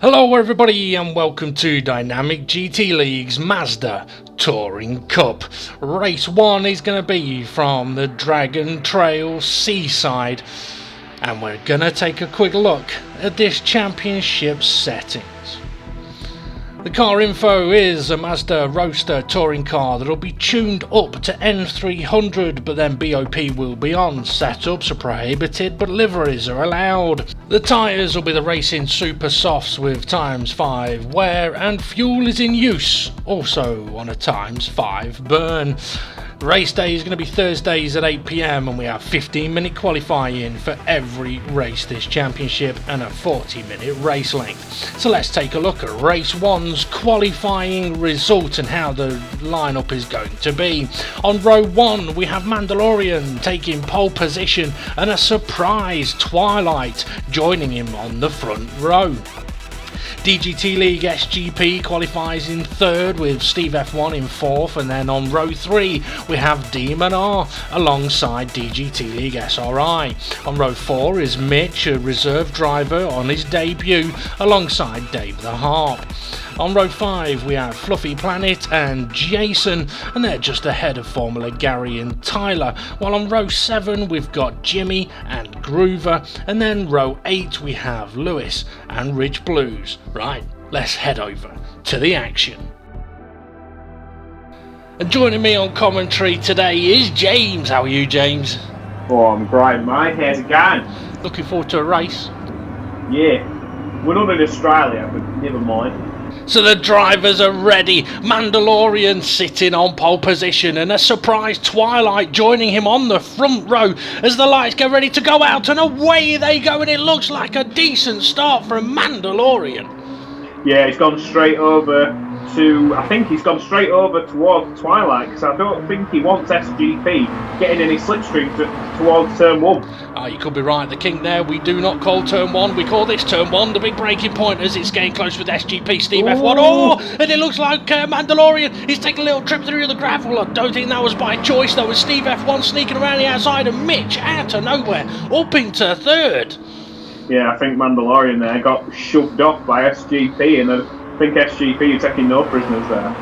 Hello everybody and welcome to Dynamic GT League's Mazda Touring Cup. Race 1 is going to be from the Dragon Trail Seaside, and we're going to take a quick look at this championship settings. The car info is a Mazda Roadster touring car that'll be tuned up to N300, but then BOP will be on. Setups are prohibited, but liveries are allowed. The tyres will be the Racing Super Softs with ×5 wear, and fuel is in use, also on a ×5 burn. Race day is going to be Thursdays at 8 PM, and we have 15-minute qualifying for every race this championship and a 40-minute race length. So let's take a look at race 1's qualifying result and how the lineup is going to be. On row 1 we have Mandalorian taking pole position and a surprise Twilight joining him on the front row. DGT League SGP qualifies in 3rd with Steve F1 in 4th, and then on row 3 we have Demon R alongside DGT League SRI. On row 4 is Mitch, a reserve driver on his debut alongside Dave the Harp. On row 5 we have Fluffy Planet and Jason, and they're just ahead of Formula Gary and Tyler, while on row 7 we've got Jimmy and Groover, and then row 8 we have Lewis and Rich Blues. Right, let's head over to the action. And joining me on commentary today is James. How are you, James? Oh, I'm great, mate. How's it going? Looking forward to a race? Yeah. We're not in Australia, but never mind. So the drivers are ready. Mandalorian sitting on pole position and a surprise Twilight joining him on the front row as the lights get ready to go out, and away they go, and it looks like a decent start from Mandalorian. Yeah, he's gone straight over to, I think he's gone straight over towards Twilight, because I don't think he wants SGP getting any slipstream towards turn 1. You could be right, the king there. We do not call turn 1, we call this turn 1, the big breaking point as it's getting close with SGP, Steve F1. Oh, and it looks like Mandalorian is taking a little trip through the gravel. I don't think that was by choice, that was Steve F1 sneaking around the outside, and Mitch out of nowhere up into 3rd. Yeah, I think Mandalorian there got shoved off by SGP, and I think SGP are taking no prisoners there.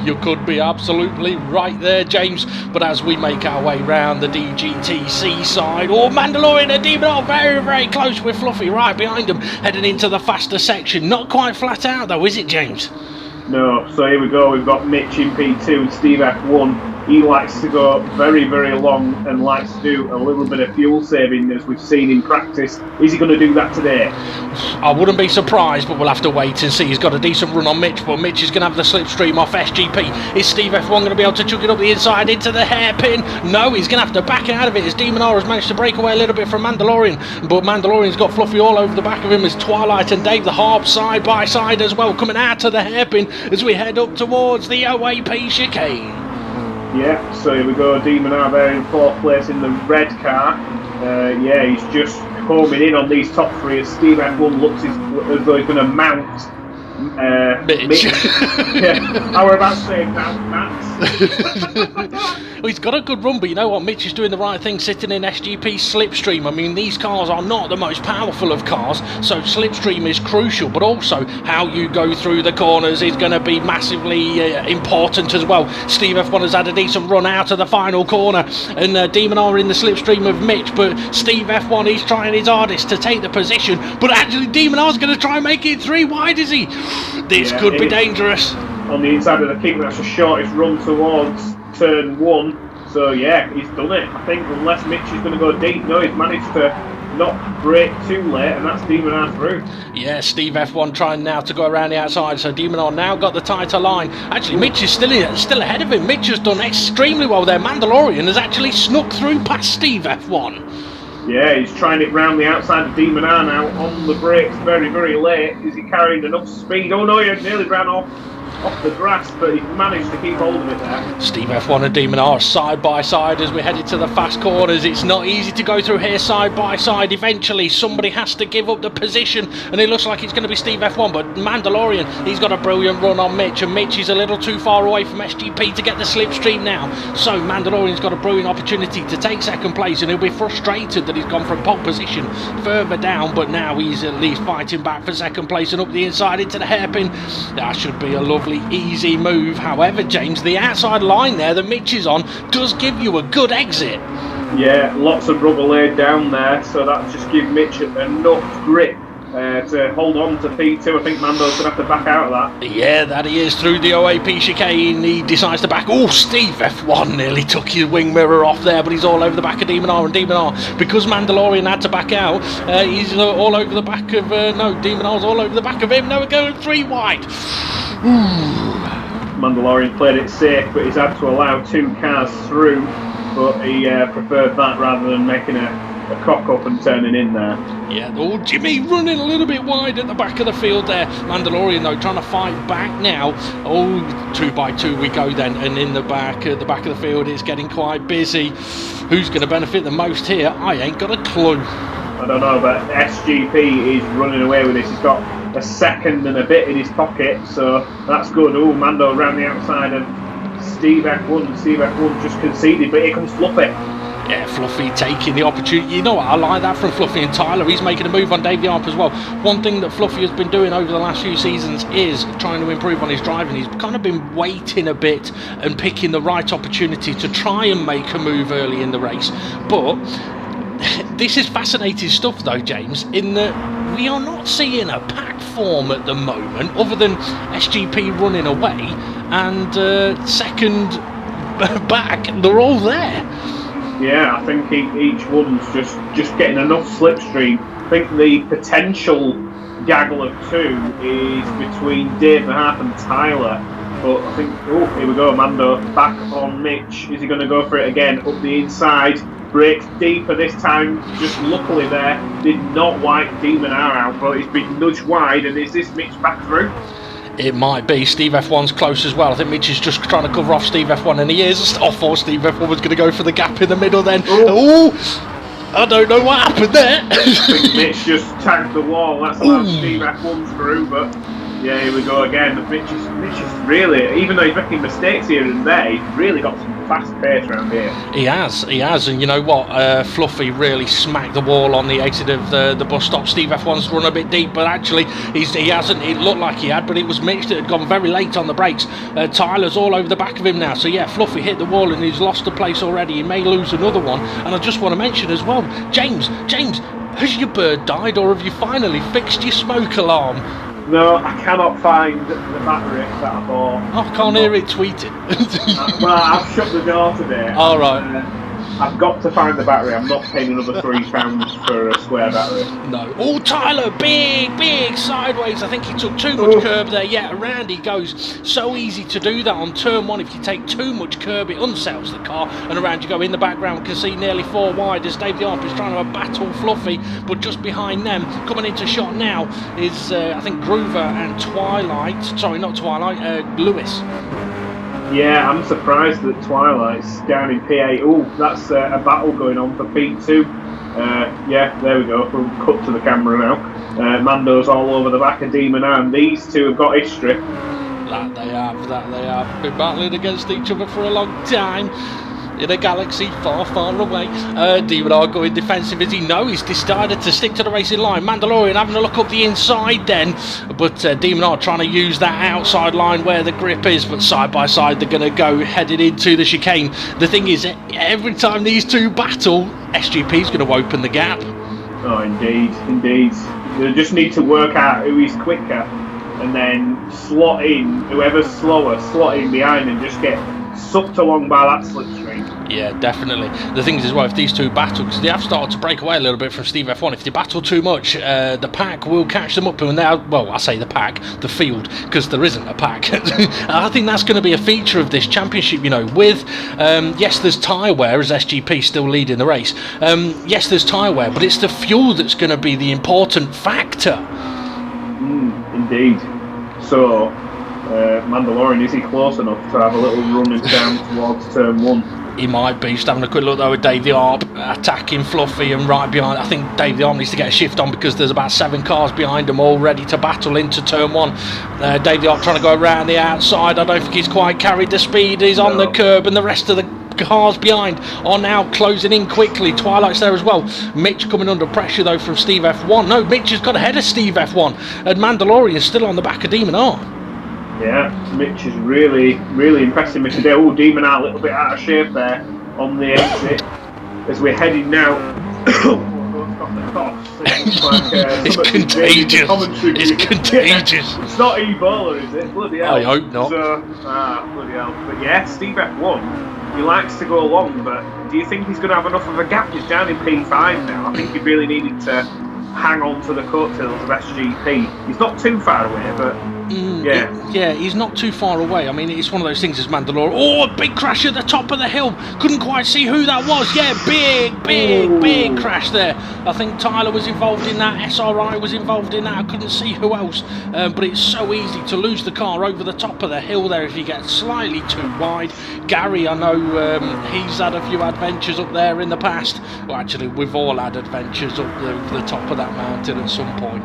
You could be absolutely right there, James, but as we make our way round the DGT Seaside, Mandalorian and Demon are very, very close with Fluffy right behind them, heading into the faster section. Not quite flat out though, is it, James? No, so here we go, we've got Mitch in P2 and Steve F1. He likes to go very, very long and likes to do a little bit of fuel saving, as we've seen in practice. Is he going to do that today? I wouldn't be surprised, but we'll have to wait and see. He's got a decent run on Mitch, but Mitch is going to have the slipstream off SGP. Is Steve F1 going to be able to chuck it up the inside into the hairpin? No, he's going to have to back out of it as Demon R has managed to break away a little bit from Mandalorian, but Mandalorian's got Fluffy all over the back of him as Twilight and Dave the Harp side by side as well, coming out of the hairpin as we head up towards the OAP chicane. Yeah, so here we go, Demon R there in 4th place in the red car. Yeah, he's just homing in on these top 3 as Steve F1 looks as though he's going to mount Mitch. Yeah, I were about to say mount Max. Well, he's got a good run, but you know what? Mitch is doing the right thing sitting in SGP's slipstream. I mean, these cars are not the most powerful of cars, so slipstream is crucial, but also how you go through the corners is going to be massively important as well. Steve F1 has had a decent run out of the final corner, and Demon R in the slipstream of Mitch, but Steve F1 is trying his hardest to take the position, but actually Demon R's going to try and make it 3 wide, is he? This could be dangerous. On the inside of the kick, that's the shortest run towards turn 1, so yeah, he's done it. I think unless Mitch is going to go deep, no, he's managed to not brake too late, and that's Demon R through. Yeah, Steve F1 trying now to go around the outside, so Demon R now got the tighter line. Actually, Mitch is still ahead of him. Mitch has done extremely well there. Mandalorian has actually snuck through past Steve F1. Yeah, he's trying it round the outside of Demon R now, on the brakes very, very late. Is he carrying enough speed? Oh no, he nearly ran off. off the grass, but he managed to keep hold of it there. Steve F1 and Demon R side by side as we headed to the fast corners. It's not easy to go through here side by side. Eventually somebody has to give up the position, and it looks like it's going to be Steve F1, but Mandalorian, he's got a brilliant run on Mitch, and Mitch is a little too far away from SGP to get the slipstream now. So Mandalorian's got a brilliant opportunity to take second place, and he'll be frustrated that he's gone from pole position further down, but now he's at least fighting back for second place and up the inside into the hairpin. That should be a lovely easy move. However, James, the outside line there that Mitch is on does give you a good exit. Yeah, lots of rubber laid down there, so that just gives Mitch enough grip to hold on to P2. I think Mando's going to have to back out of that. Yeah, that he is through the OAP chicane. He decides to back. Oh, Steve F1 nearly took his wing mirror off there, but he's all over the back of Demon R, and Demon R, because Mandalorian had to back out, he's all over the back of... no, Demon R's all over the back of him. Now we're going 3 wide. Mandalorian played it safe, but he's had to allow 2 cars through, but he preferred that rather than making a cock up and turning in there. Yeah, oh, Jimmy running a little bit wide at the back of the field there. Mandalorian though trying to fight back now. Oh, 2 by 2 we go then, and in the back of the field it's getting quite busy. Who's going to benefit the most here? I ain't got a clue. I don't know, but SGP is running away with this. He's got a second and a bit in his pocket, so that's good. Oh, Mando around the outside of Steve F1. Steve F1 just conceded, but here comes Fluffy. Yeah, Fluffy taking the opportunity. You know what, I like that from Fluffy, and Tyler, he's making a move on Davey Arp as well. One thing that Fluffy has been doing over the last few seasons is trying to improve on his driving. He's kind of been waiting a bit and picking the right opportunity to try and make a move early in the race. But this is fascinating stuff though, James, in that we are not seeing a pack form at the moment, other than SGP running away and second back, they're all there. Yeah, I think each one's just getting enough slipstream. I think the potential gaggle of 2 is between Dave the Harp and Tyler. But I think, oh, here we go, Mando back on Mitch. Is he going to go for it again? Up the inside, breaks deeper this time. Just luckily there, did not wipe Demon R out, but he's been nudged wide. And is this Mitch back through? It might be. Steve F1's close as well. I think Mitch is just trying to cover off Steve F1, and he is. I thought Steve F1 was going to go for the gap in the middle then. Oh, I don't know what happened there. I think Mitch just tagged the wall. That's allowed Steve F1 through, but yeah, here we go again. Mitch is really, even though he's making mistakes here and there, he's really got some fast pace around here. He has, and you know what? Fluffy really smacked the wall on the exit of the bus stop. Steve F1's run a bit deep, but actually he hasn't. It looked like he had, but it was Mitch that had gone very late on the brakes. Tyler's all over the back of him now, so yeah, Fluffy hit the wall and he's lost the place already. He may lose another one, and I just want to mention as well, James, has your bird died, or have you finally fixed your smoke alarm? No, I cannot find the battery that I bought. Oh, I can't hear it tweeting. Well, I've shut the door today. All right. I've got to find the battery. I'm not paying another £3 for a square battery. No. Oh, Tyler, big sideways. I think he took too much curb there. Yeah, around he goes. So easy to do that on turn 1. If you take too much curb, it unsettles the car, and around you go. In the background, can see nearly 4 wide as Dave the Arp is trying to battle Fluffy, but just behind them, coming into shot now, is I think Groover and Twilight. Sorry, not Twilight. Lewis. Yeah, I'm surprised that Twilight's down in P8. Oh, that's a battle going on for P2. Yeah, there we go. We'll cut to the camera now. Mando's all over the back of Demon R, and these two have got history. That they have. Been battling against each other for a long time. In a galaxy far, far away. Demon R going defensive as he knows. He's decided to stick to the racing line. Mandalorian having a look up the inside then, but Demon R trying to use that outside line where the grip is, but side by side they're going to go headed into the chicane. The thing is, every time these two battle, SGP's going to open the gap. Oh, indeed. They just need to work out who is quicker, and then slot in, whoever's slower, slot in behind and just get sucked along by that slipstream. Yeah, definitely. The thing is as well, if these two battle, because they have started to break away a little bit from Steve F1, if they battle too much, the pack will catch them up. And now, well, I say the pack, the field, because there isn't a pack. I think that's going to be a feature of this championship, you know, with, yes, there's tyre wear, as SGP still leading the race. Yes, there's tyre wear, but it's the fuel that's going to be the important factor. Indeed. So, Mandalorian, is he close enough to have a little run down towards turn 1? He might be. Just having a quick look though at Dave the Arp attacking Fluffy and right behind. I think Dave the Arp needs to get a shift on because there's about 7 cars behind him all ready to battle into turn 1. Dave the Arp trying to go around the outside. I don't think he's quite carried the speed. He's on the curb and the rest of the cars behind are now closing in quickly. Twilight's there as well. Mitch coming under pressure though from Steve F1. No, Mitch has got ahead of Steve F1 and Mandalorian's still on the back of Demon R. Yeah, Mitch is really impressing me today. Oh, Demon R a little bit out of shape there on the exit as we're heading now. It's contagious. It's contagious. It's not Ebola, is it? Bloody hell. I hope not. So, bloody hell. But yeah, Steve F1, he likes to go along, but do you think he's going to have enough of a gap? He's down in P5 now. I think he really needed to hang on to the coattails of SGP. He's not too far away, but yeah, he's not too far away. I mean, it's one of those things as Mandalorian. Oh, a big crash at the top of the hill. Couldn't quite see who that was. Yeah, big crash there. I think Tyler was involved in that. SRI was involved in that. I couldn't see who else. But it's so easy to lose the car over the top of the hill there if you get slightly too wide. Gary, I know he's had a few adventures up there in the past. Well, actually, we've all had adventures up the top of that mountain at some point.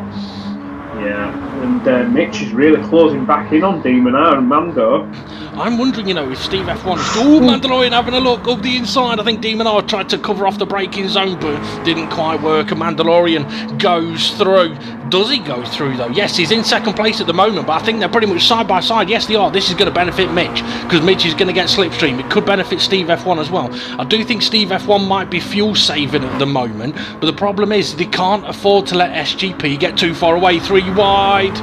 Yeah, and Mitch is really closing back in on Demon R and Mando. I'm wondering, if Steve F1 is... Oh, Mandalorian having a look up the inside. I think Demon R tried to cover off the braking zone, but didn't quite work. And Mandalorian goes through. Does he go through, though? Yes, he's in second place at the moment, but I think they're pretty much side by side. Yes, they are. This is going to benefit Mitch, because Mitch is going to get slipstream. It could benefit Steve F1 as well. I do think Steve F1 might be fuel saving at the moment, but the problem is they can't afford to let SGP get too far away. 3 wide.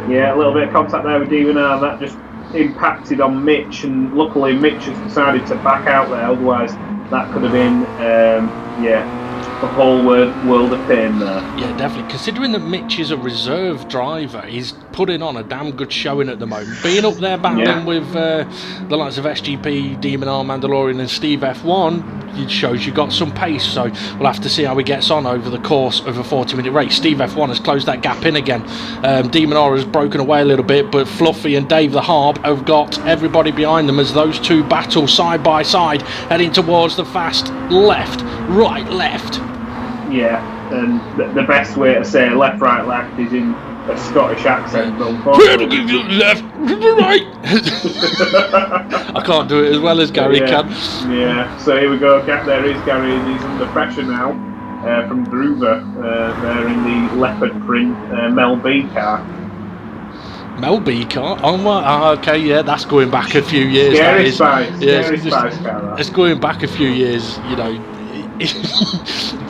Yeah, a little bit of contact there with Demon R. That just impacted on Mitch, and luckily Mitch has decided to back out there, otherwise that could have been a whole world of pain there. Yeah, definitely. Considering that Mitch is a reserve driver, he's putting on a damn good showing at the moment. Being up there battling with the likes of SGP, Demon R, Mandalorian and Steve F1, it shows you got some pace, so we'll have to see how he gets on over the course of a 40-minute race. Steve F1 has closed that gap in again. Demon R has broken away a little bit, but Fluffy and Dave the Harp have got everybody behind them as those two battle side by side, heading towards the fast left, right, left. Yeah, and the best way to say left, right, left is in a Scottish accent. Left, right. I can't do it as well as Gary can. Yeah, so here we go. There is Gary, and he's under pressure now from Groover. They're in the leopard print Mel B car. Mel B car? Oh my, okay, yeah, that's going back a few years. Scary Spice car. It's going back a few years,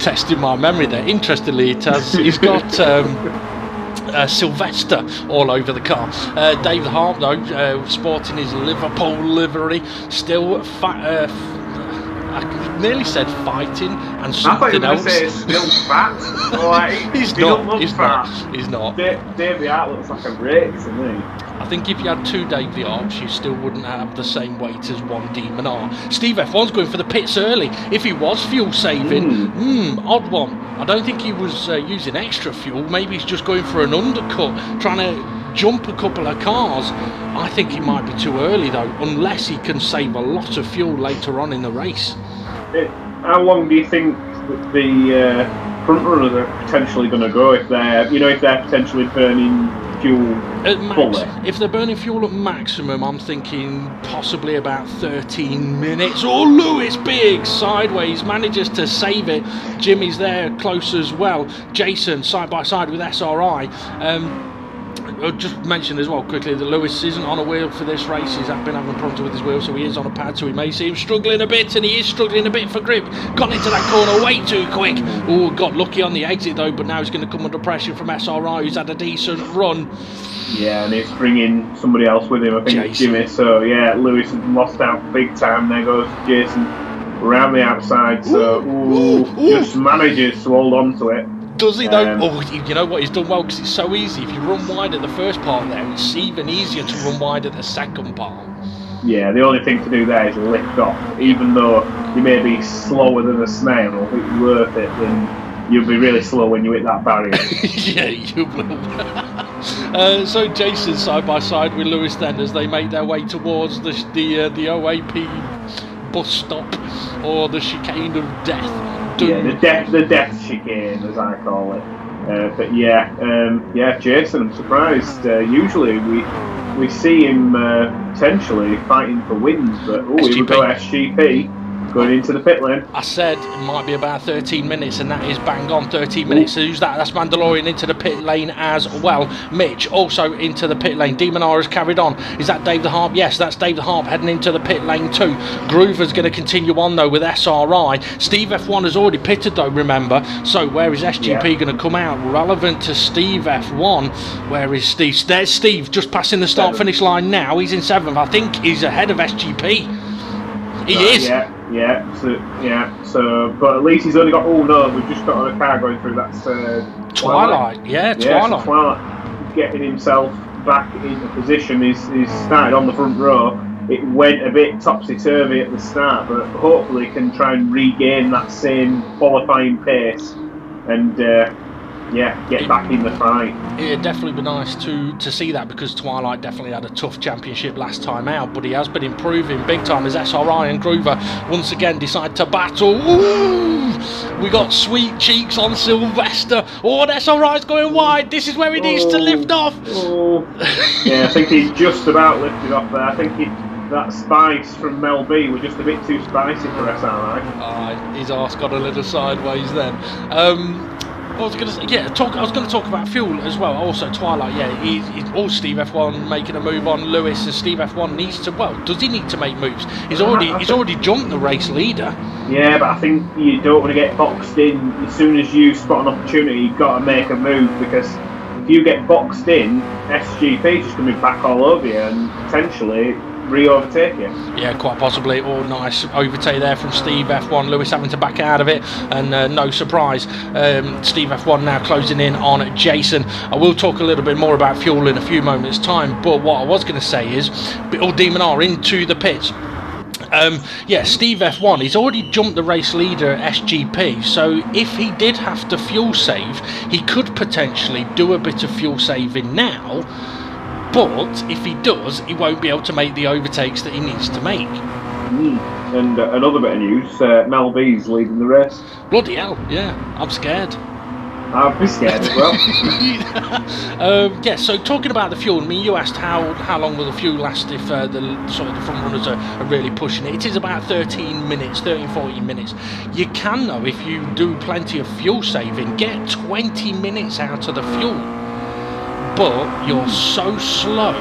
testing my memory there. Interestingly, he's got Sylvester all over the car. Dave the Harp, though, sporting his Liverpool livery, still I nearly said fighting and something else. I thought you were going to say still fat. Like, He's not. Dave the Art looks like a rake to me. I think if you had 2 Dave the Arts, you still wouldn't have the same weight as 1 Demon R. Steve F1's going for the pits early. If he was fuel saving, odd one. I don't think he was using extra fuel. Maybe he's just going for an undercut, trying to jump a couple of cars. I think he might be too early though, unless he can save a lot of fuel later on in the race. How long do you think the front runners are potentially going to go if they're potentially burning fuel fully? If they're burning fuel at maximum, I'm thinking possibly about 13 minutes. Oh, Lewis big sideways manages to save it. Jimmy's there close as well. Jason side by side with SRI. I'll just mention as well quickly that Lewis isn't on a wheel for this race. He's been having problems with his wheel, so he is on a pad, so we may see him struggling a bit, and he is struggling a bit for grip. Got into that corner way too quick. Oh, got lucky on the exit though, but now he's going to come under pressure from SRI, who's had a decent run. Yeah, and he's bringing somebody else with him, I think it's Jimmy. So yeah, Lewis has lost out big time. There goes Jason around the outside, so just manages to hold on to it. Does he though? You know what, he's done well because it's so easy. If you run wide at the first part there, it's even easier to run wide at the second part. Yeah, the only thing to do there is lift off. Even though you may be slower than a snail, if it's worth it, then you'll be really slow when you hit that barrier. Yeah, you will. So Jason side by side with Lewis then as they make their way towards the OAP bus stop, or the chicane of death. Yeah, the death chicane, as I call it. But Jason, I'm surprised. Usually we see him potentially fighting for wins, but here we go, SGP going into the pit lane. I said it might be about 13 minutes, and that is bang on 13 minutes. So who's that? That's Mandalorian into the pit lane as well. Mitch also into the pit lane. Demonar has carried on. Is that Dave the Harp? Yes, that's Dave the Harp heading into the pit lane too. Groover's going to continue on though with SRI. Steve F1 has already pitted though, remember. So where is SGP going to come out? Relevant to Steve F1. Where is Steve? There's Steve just passing the start finish line now. He's in 7th. I think he's ahead of SGP. He is. So, but at least he's only got. Oh no, we've just got a car going through. That's Twilight. Yeah, Twilight. So Twilight getting himself back into position. He's started on the front row. It went a bit topsy-turvy at the start, but hopefully can try and regain that same qualifying pace and get back in the fight. It'd definitely be nice to see that, because Twilight definitely had a tough championship last time out, but he has been improving big time as SRI and Groover once again decide to battle. Ooh, we got Sweet Cheeks on Sylvester. Oh, and SRI's going wide. This is where he needs to lift off. Yeah, I think he's just about lifted off there. I think that spice from Mel B was just a bit too spicy for SRI. His arse got a little sideways then. I was going to talk about fuel as well. Also, Twilight, he's all Steve F1 making a move on Lewis, and Steve F1 needs to. Well, does he need to make moves? He's already jumped the race leader. Yeah, but I think you don't want to get boxed in as soon as you spot an opportunity. You've got to make a move, because if you get boxed in, SGP is just going to be back all over you and potentially re-overtake you. Yeah, quite possibly. Nice overtake there from Steve F1. Lewis having to back out of it, and no surprise, Steve F1 now closing in on Jason. I will talk a little bit more about fuel in a few moments time, but what I was going to say is Demon R into the pits. Steve F1, he's already jumped the race leader SGP, so if he did have to fuel save, he could potentially do a bit of fuel saving now. But if he does, he won't be able to make the overtakes that he needs to make. And another bit of news, Mel B's leading the race. Bloody hell, yeah, I'm scared. I'd be scared as well. So talking about the fuel, I mean, you asked how long will the fuel last if the front runners are really pushing it. It is about 13 minutes, 14 minutes. You can, though, if you do plenty of fuel saving, get 20 minutes out of the fuel. But you're so slow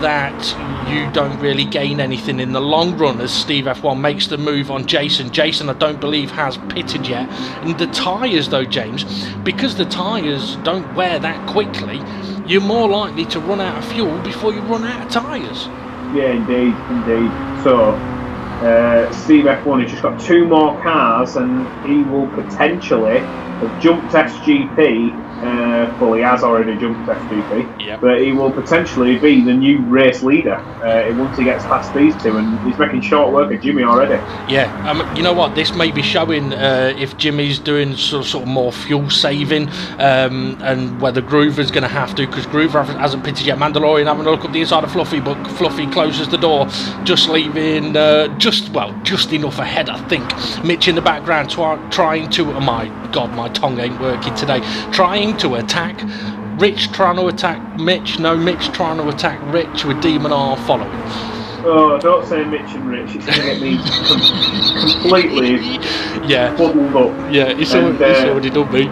that you don't really gain anything in the long run, as Steve F1 makes the move on Jason. Jason, I don't believe, has pitted yet. And the tyres, though, James, because the tyres don't wear that quickly, you're more likely to run out of fuel before you run out of tyres. Yeah, indeed. So, Steve F1 has just got 2 more cars, and he will potentially have jumped SGP. He has already jumped SGP, but he will potentially be the new race leader once he gets past these two, and he's making short work of Jimmy already. Yeah, you know what? This may be showing if Jimmy's doing sort of more fuel saving, and whether Groover's going to have to, because Groover hasn't pitted yet. Mandalorian having a look up the inside of Fluffy, but Fluffy closes the door, just leaving just enough ahead, I think. Mitch in the background trying to. Oh my God, my tongue ain't working today. Trying to attack Rich, trying to attack Mitch. No, Mitch trying to attack Rich with Demon R following. Oh, don't say Mitch and Rich. It's going to get me completely fuddled up. Yeah, it's already done me.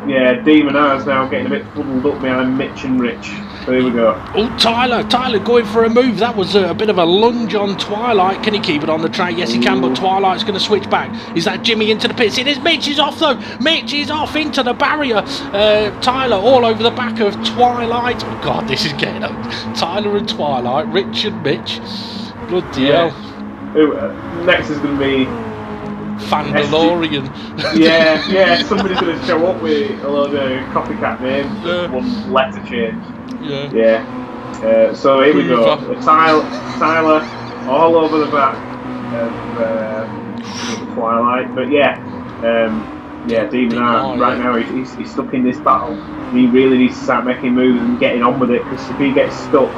Yeah, Demon R's now getting a bit fuddled up behind Mitch and Rich. So here we go. Oh, Tyler going for a move. That was a bit of a lunge on Twilight. Can he keep it on the track? Yes, he can, but Twilight's going to switch back. Is that Jimmy into the pits? It is. Mitch is off, though. Mitch is off into the barrier. Tyler all over the back of Twilight. Oh, God, this is getting up. Tyler and Twilight, Rich and Mitch. Bloody hell. Next is going to be Fandalorian. Somebody's going to show up with a load of copycat names, one letter change. So here we go. Tyler all over the back of Twilight, but Yeah, Demon R, right now he's stuck in this battle. He really needs to start making moves and getting on with it, because if he gets stuck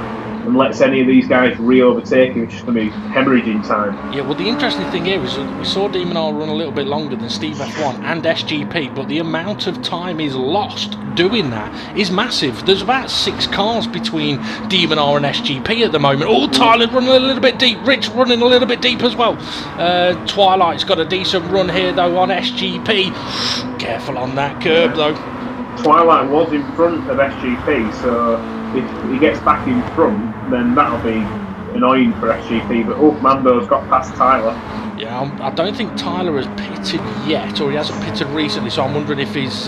and lets any of these guys re-overtake him, it's just going to be hemorrhaging time. Yeah, well, the interesting thing here is that we saw Demon R run a little bit longer than Steve F1 and SGP, but the amount of time he's lost doing that is massive. There's about 6 cars between Demon R and SGP at the moment. Oh, Tyler running a little bit deep, Rich running a little bit deep as well. Twilight's got a decent run here though on SGP. Careful on that curb though. Twilight was in front of SGP, so if he gets back in front, then that'll be annoying for SGP. But Mando's got past Tyler. Yeah, I don't think Tyler has pitted yet, or he hasn't pitted recently, so I'm wondering if his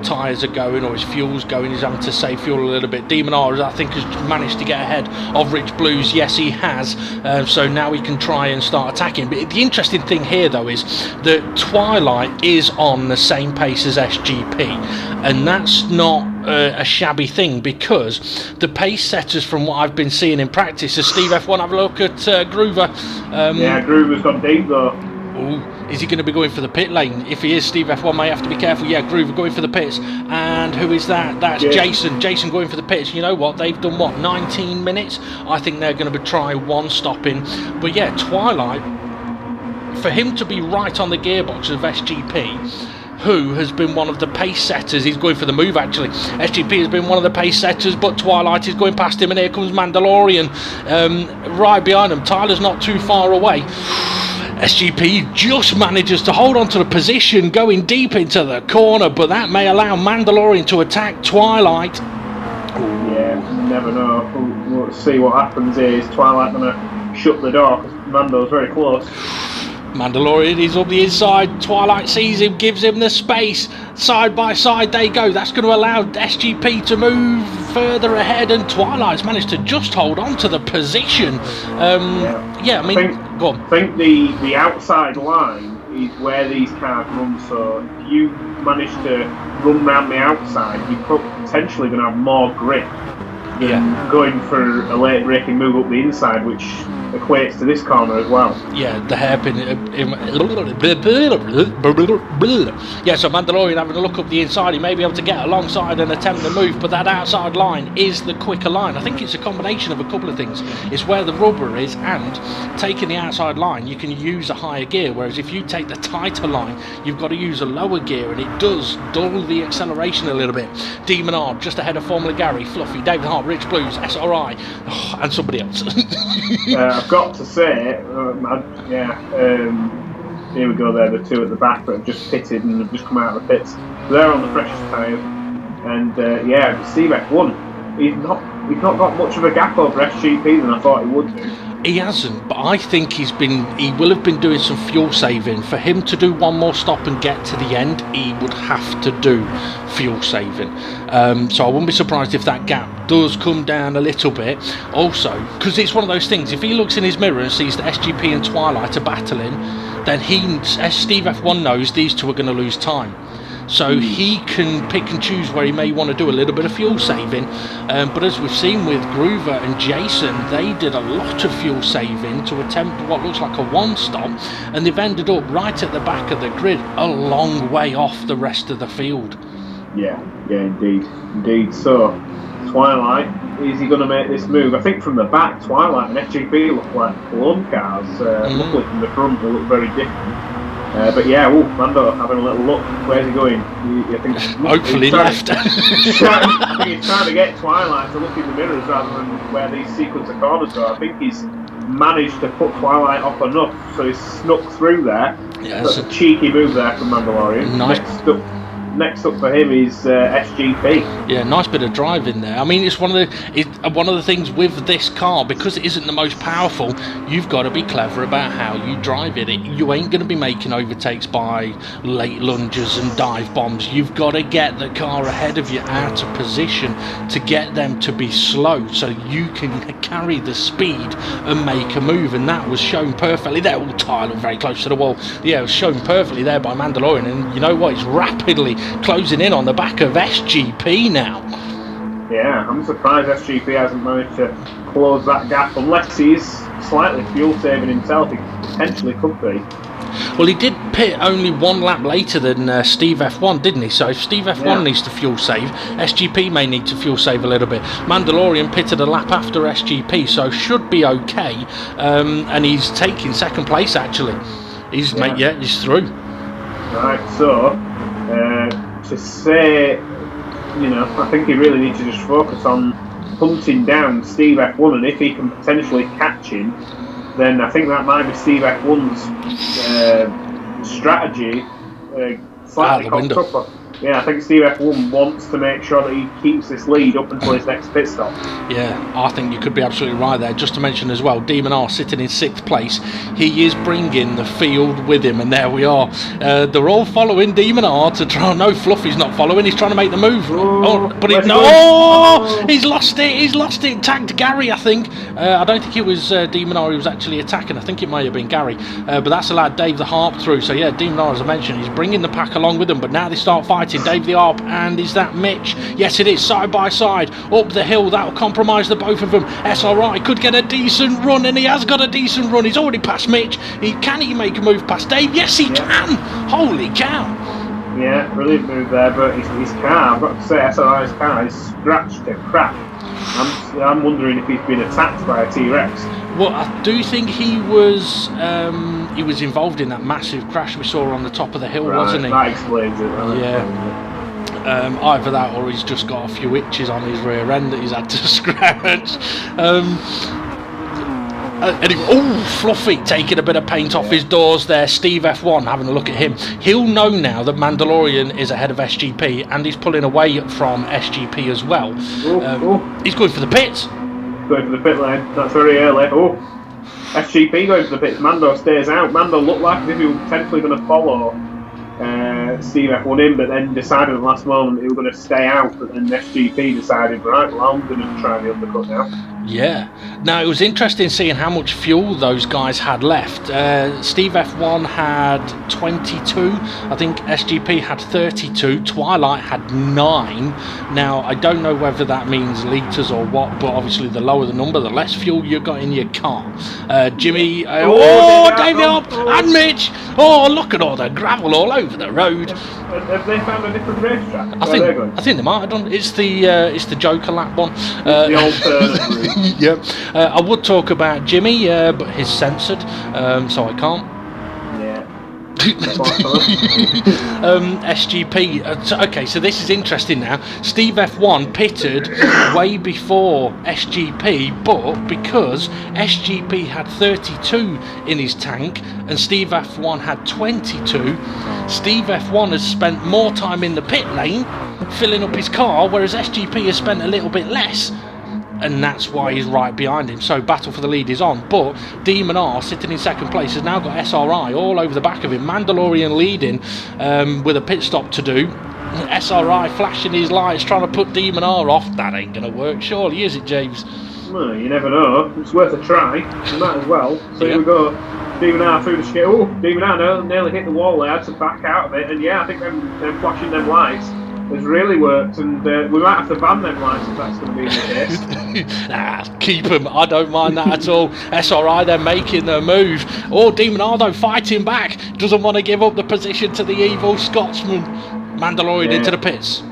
tyres are going or his fuel's going. He's having to save fuel a little bit. Demon R, I think, has managed to get ahead of Rich Blues. Yes, he has. So now he can try and start attacking. But the interesting thing here, though, is that Twilight is on the same pace as SGP, and that's not a shabby thing, because the pace setters, from what I've been seeing in practice, as Steve F1, have a look at Groover. Yeah, Groover's gone deep though. Ooh, is he going to be going for the pit lane? If he is, Steve F1 may have to be careful. Yeah, Groover going for the pits. And who is that? That's Jason. Jason going for the pits. You know what? They've done, what, 19 minutes? I think they're going to try one stopping. But yeah, Twilight, for him to be right on the gearbox of SGP, who has been one of the pace setters. He's going for the move actually. SGP has been one of the pace setters, but Twilight is going past him, and here comes Mandalorian right behind him. Tyler's not too far away. SGP just manages to hold on to the position, going deep into the corner, but that may allow Mandalorian to attack Twilight. Yeah, you never know. We'll see what happens here. Is Twilight going to shut the door, because Mando's very close. Mandalorian is on the inside. Twilight sees him, gives him the space. Side by side they go. That's going to allow SGP to move further ahead, and Twilight's managed to just hold on to the position. Yeah, I mean, go on. I think the outside line is where these cars run, so if you manage to run round the outside, you're potentially going to have more grip than going for a late braking move up the inside, which equates to this corner as well. Yeah, the hairpin. Yeah, so Mandalorian having a look up the inside, he may be able to get alongside and attempt the move, but that outside line is the quicker line. I think it's a combination of a couple of things. It's where the rubber is, and taking the outside line, you can use a higher gear, whereas if you take the tighter line, you've got to use a lower gear, and it does dull the acceleration a little bit. Demon R just ahead of Formula Gary, Fluffy, David Hart, Rich Blues, SRI, and somebody else. I've got to say, here we go there, the two at the back that have just pitted and have just come out of the pits. They're on the freshest tyres, and Steve F1, he's not got much of a gap over SGP than I thought he would do. He hasn't, but I think he will have been doing some fuel saving. For him to do one more stop and get to the end, he would have to do fuel saving. So I wouldn't be surprised if that gap does come down a little bit. Also, because it's one of those things, if he looks in his mirror and sees that SGP and Twilight are battling, then Steve F1 knows these two are going to lose time. So he can pick and choose where he may want to do a little bit of fuel saving. But as we've seen with Groover and Jason, they did a lot of fuel saving to attempt what looks like a one stop, and they've ended up right at the back of the grid, a long way off the rest of the field. Yeah, indeed. So Twilight, is he going to make this move? I think from the back, Twilight and SGP look like clone cars. Luckily from the front, they look very different. But yeah, Mando having a little look. Where's he going? I think hopefully left. I think he's trying to get Twilight to look in the mirrors rather than where these sequence of corners go. I think he's managed to put Twilight off enough, so he's snuck through there. Yeah, that's a cheeky move there from Mandalorian. Nice. Next up for him is SGP. Yeah, nice bit of driving there. I mean, it's one of the things with this car, because it isn't the most powerful. You've got to be clever about how you drive it. You ain't going to be making overtakes by late lunges and dive bombs. You've got to get the car ahead of you out of position to get them to be slow, so you can carry the speed and make a move. And that was shown perfectly there. Tyler very close to the wall. Yeah, it was shown perfectly there by Mandalorian. And you know what? It's rapidly closing in on the back of SGP now. Yeah, I'm surprised SGP hasn't managed to close that gap, unless he's slightly fuel saving himself. He potentially could be. Well, he did pit only 1 lap later than Steve F1, didn't he? So if Steve F1 needs to fuel save, SGP may need to fuel save a little bit. Mandalorian pitted a lap after SGP, so should be okay. And he's taking 2nd place actually. He's through. Right, so to say, I think he really needs to just focus on hunting down Steve F1, and if he can potentially catch him, then I think that might be Steve F1's strategy. Slightly cocked up. Yeah, I think Steve F1 wants to make sure that he keeps this lead up until his next pit stop. Yeah, I think you could be absolutely right there. Just to mention as well, Demon R sitting in 6th place. He is bringing the field with him, and there we are. They're all following Demon R to try. No, Fluffy's not following. He's trying to make the move. He's lost it. He's lost it. Tagged Gary, I think. I don't think it was Demon R who was actually attacking. I think it might have been Gary. But that's allowed Dave the Harp through. So yeah, Demon R, as I mentioned, he's bringing the pack along with him. But now they start fighting. Dave the Harp, and is that Mitch? Yes, it is. Side by side up the hill. That will compromise the both of them. SRI could get a decent run, and he has got a decent run. He's already passed Mitch. Can he make a move past Dave? Yes, he can. Holy cow! Yeah, brilliant move there. But his car, I've got to say, SRI's car is scratched to crap. I'm wondering if he's been attacked by a T-Rex. Well, I do think he was involved in that massive crash we saw on the top of the hill, wasn't he? That explains it. Either that, or he's just got a few itches on his rear end that he's had to scratch. Fluffy taking a bit of paint off his doors there. Steve F1 having a look at him. He'll know now that Mandalorian is ahead of SGP, and he's pulling away from SGP as well. He's going for the pits. Going for the pit lane. That's very early. SGP going for the pits. Mando stays out. Mando looked like as if he was potentially going to follow Steve F1 in, but then decided at the last moment he was going to stay out. But then SGP decided, right, well, I'm going to try the undercut now. Yeah. Now, it was interesting seeing how much fuel those guys had left. Steve F1 had 22. I think SGP had 32. Twilight had 9. Now, I don't know whether that means litres or what, but obviously the lower the number, the less fuel you got in your car. Jimmy... David Up and Mitch! Oh, look at all the gravel all over the road. Have they found a different racetrack? I think they might have done. It's the Joker lap one. The alternate route. Yeah, I would talk about Jimmy, but he's censored, so I can't. SGP. Okay, so this is interesting now. Steve F1 pitted way before SGP, but because SGP had 32 in his tank and Steve F1 had 22, Steve F1 has spent more time in the pit lane filling up his car, whereas SGP has spent a little bit less. And that's why he's right behind him. So battle for the lead is on. But Demon R, sitting in 2nd place, has now got SRI all over the back of him. Mandalorian leading with a pit stop to do. SRI flashing his lights, trying to put Demon R off. That ain't going to work, surely, is it, James? Well, you never know. It's worth a try. You might as well. So here we go. Demon R through the skid. Demon R nearly hit the wall there. Had to back out of it. And yeah, I think them flashing them lights has really worked, and we might have to ban them lights if that's going to be the case. Keep them. I don't mind that at all. SRI, they're making their move. Demon R, though, fighting back. Doesn't want to give up the position to the evil Scotsman. Mandalorian into the pits.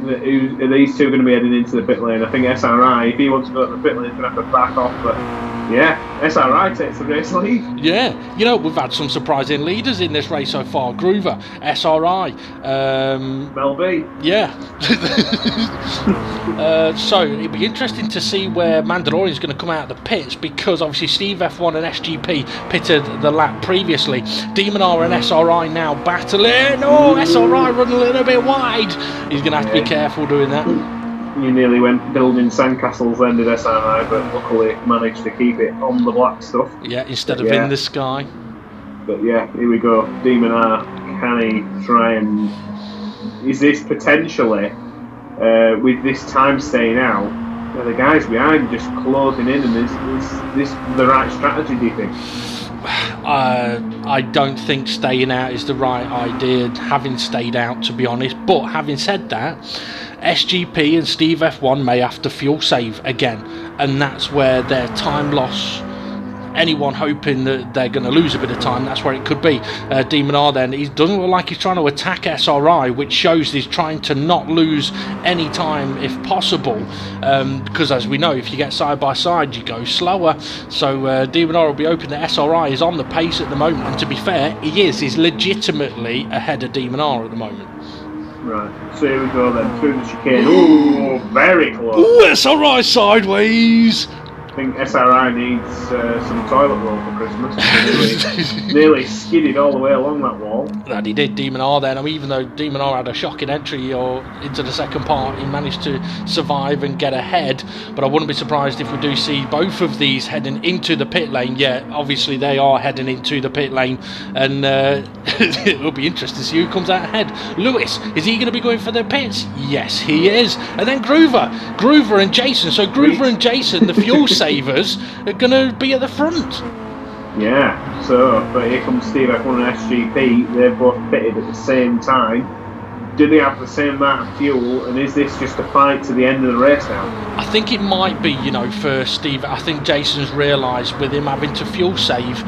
Are these two going to be heading into the pit lane? I think SRI, if he wants to go to the pit lane, he's going to have to back off, but yeah, SRI takes the race lead. Yeah, we've had some surprising leaders in this race so far. Groover, SRI, Mel B. Yeah. So it'd be interesting to see where Mandalorian's going to come out of the pits, because obviously Steve F1 and SGP pitted the lap previously. Demon R and SRI now battling. SRI running a little bit wide. He's going to have to be careful doing that. You nearly went building sandcastles then, did SRI, but luckily managed to keep it on the black stuff. Yeah, instead of in the sky. But yeah, here we go. Demon R, can he try and... Is this potentially, with this time staying out, are the guys behind just closing in, and is this the right strategy, do you think? I don't think staying out is the right idea, having stayed out, to be honest. But having said that, SGP and Steve F1 may have to fuel save again, and that's where their time loss anyone hoping that they're going to lose a bit of time, that's where it could be. Demon R then, he doesn't look like he's trying to attack SRI, which shows he's trying to not lose any time if possible, because as we know, if you get side by side you go slower. So Demon R will be open. The SRI is on the pace at the moment, and to be fair, he's legitimately ahead of Demon R at the moment. Right, so here we go then, through the chicane. Ooh, very close. Ooh, SRI sideways. I think SRI needs some toilet roll for Christmas. Nearly skidded all the way along that wall. That he did, Demon R then. I mean, even though Demon R had a shocking entry into the second part, he managed to survive and get ahead. But I wouldn't be surprised if we do see both of these heading into the pit lane. Yeah, obviously they are heading into the pit lane, and it'll be interesting to see who comes out ahead. Lewis, is he going to be going for the pits? Yes, he is. And then Groover and Jason. So Groover and Jason, the fuel savers, are going to be at the front. Yeah, so, but here comes Steve F1 and SGP. They're both pitted at the same time. Do they have the same amount of fuel, and is this just a fight to the end of the race now? I think it might be, for Steve. I think Jason's realised with him having to fuel save,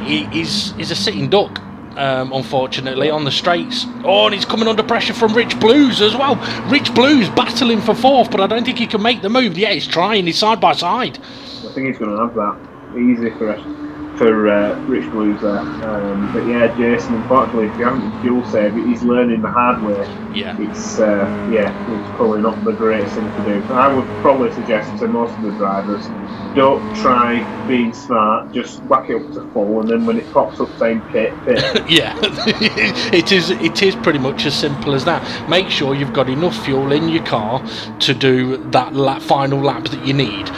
he's a sitting duck. Unfortunately, on the straights. Oh, and he's coming under pressure from Rich Blues as well. Rich Blues battling for fourth, but I don't think he can make the move. Yeah, he's trying. He's side by side. I think he's going to have that easy for Rich Blues there. But yeah, Jason, unfortunately, if you haven't fuel saved, he's learning the hard way. Yeah. It's probably not the greatest thing to do. I would probably suggest to most of the drivers, don't try being smart, just whack it up to full, and then when it pops up saying pit. Yeah, it is pretty much as simple as that. Make sure you've got enough fuel in your car to do that final lap that you need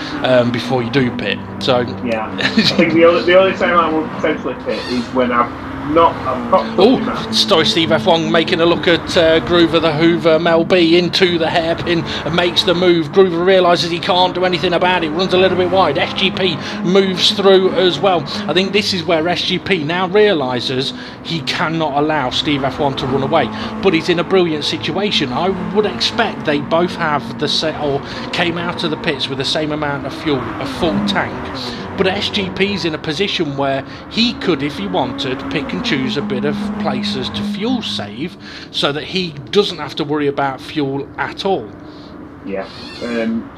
before you do pit. So yeah, I think the only time I will potentially pit is when I've got sorry, Steve F1 making a look at Groover the Hoover, Mel B into the hairpin and makes the move. Groover realises he can't do anything about it, runs a little bit wide. SGP moves through as well. I think this is where SGP now realises he cannot allow Steve F1 to run away, but he's in a brilliant situation. I would expect they both have came out of the pits with the same amount of fuel, a full tank. But SGP's in a position where he could, if he wanted, pick and choose a bit of places to fuel save so that he doesn't have to worry about fuel at all. Yeah.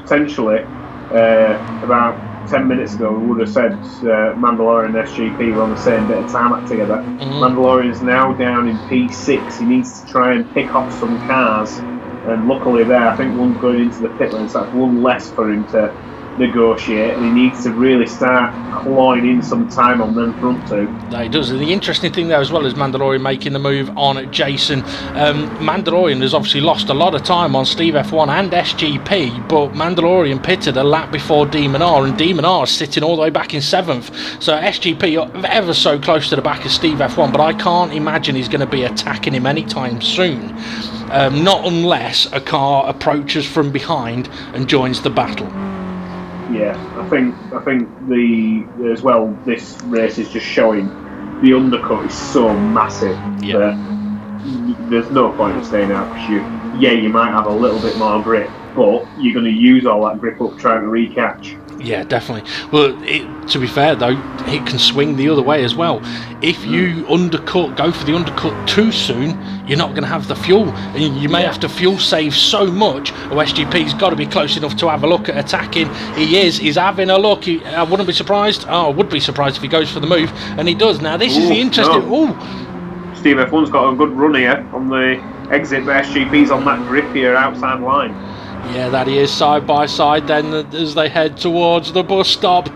Potentially, about 10 minutes ago, we would have said Mandalorian and SGP were on the same bit of tarmac together. Mm-hmm. Mandalorian's now down in P6. He needs to try and pick off some cars. And luckily there, I think one's going into the pit lane, so that's one less for him to negotiate, and he needs to really start clawing in some time on them front two. He does. And the interesting thing there as well is Mandalorian making the move on Jason. Mandalorian has obviously lost a lot of time on Steve F1 and SGP, but Mandalorian pitted a lap before Demon R, and Demon R is sitting all the way back in 7th. So SGP ever so close to the back of Steve F1, but I can't imagine he's going to be attacking him anytime soon. Not unless a car approaches from behind and joins the battle. Yeah, I think as well, this race is just showing the undercut is so massive that there's no point in staying out, because you might have a little bit more grip, but you're going to use all that grip up trying to recatch. Yeah, definitely. Well, to be fair though, it can swing the other way as well. If you go for the undercut too soon, you're not going to have the fuel, and you may have to fuel save so much. SGP's got to be close enough to have a look at attacking. He's having a look. I wouldn't be surprised. I would be surprised if he goes for the move, and he does. Now this is the interesting. Steve F1's got a good run here on the exit, but SGP's on that grip here outside line. Yeah, that he is, side by side then as they head towards the bus stop,